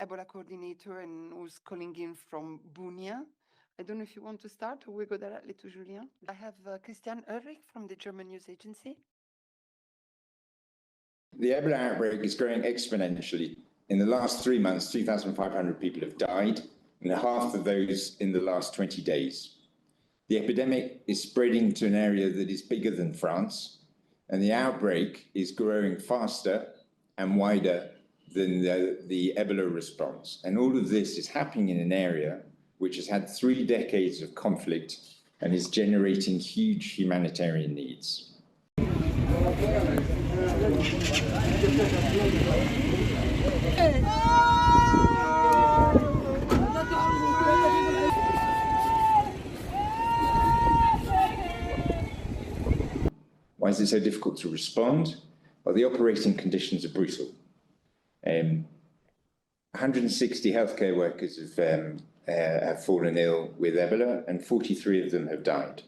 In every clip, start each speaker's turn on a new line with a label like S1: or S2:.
S1: Ebola coordinator and who's calling in from Bunia. I don't know if you want to start or we go directly to Julien. I have Christian Ulrich from the German news agency.
S2: The Ebola outbreak is growing exponentially. In the last 3 months, 3,500 people have died, and half of those in the last 20 days. The epidemic is spreading to an area that is bigger than France, and the outbreak is growing faster and wider than the Ebola response. And all of this is happening in an area which has had 3 decades of conflict and is generating huge humanitarian needs. Why is it so difficult to respond? Well, the operating conditions are brutal. 160 healthcare workers have fallen ill with Ebola, and 43 of them have died.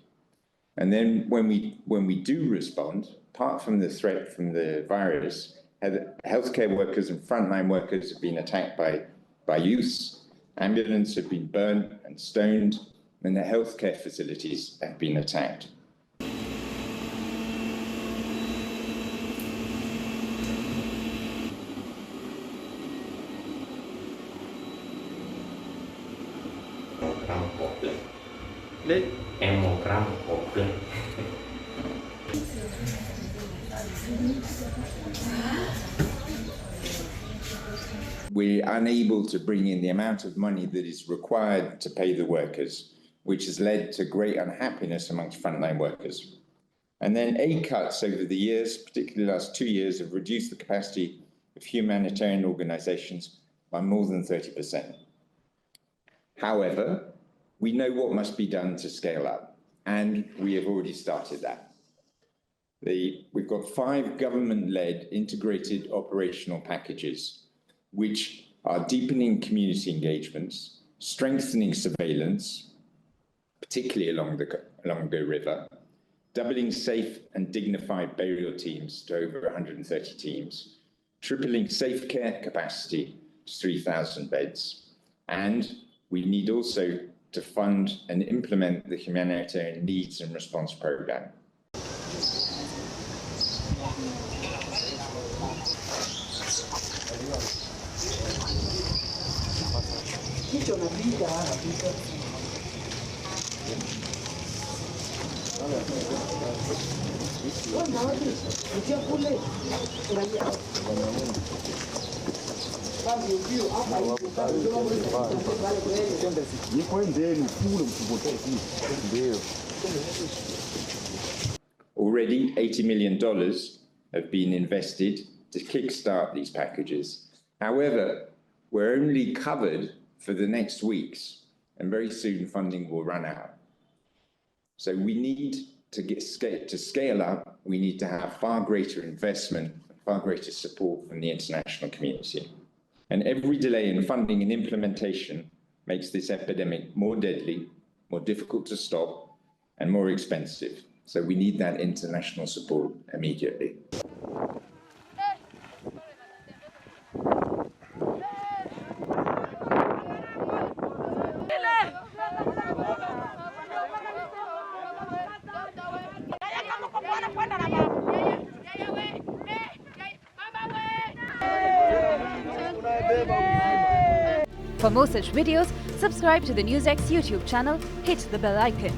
S2: And then when we do respond, apart from the threat from the virus, healthcare workers and frontline workers have been attacked by youths, ambulances have been burned and stoned, and the healthcare facilities have been attacked. We're unable to bring in the amount of money that is required to pay the workers, which has led to great unhappiness amongst frontline workers. And then aid cuts over the years, particularly the last 2 years, have reduced the capacity of humanitarian organizations by more than 30%. However, we know what must be done to scale up, and we have already started that. We've got 5 government-led integrated operational packages, which are deepening community engagements, strengthening surveillance, particularly along the river, doubling safe and dignified burial teams to over 130 teams, tripling safe care capacity to 3,000 beds, and we need also to fund and implement the humanitarian needs and response program. Already, $80 million have been invested to kickstart these packages. However, we're only covered for the next weeks, and very soon funding will run out. So we need to scale up, we need to have far greater investment, far greater support from the international community. And every delay in funding and implementation makes this epidemic more deadly, more difficult to stop, and more expensive. So we need that international support immediately.
S3: For more such videos, subscribe to the NewsX YouTube channel, hit the bell icon.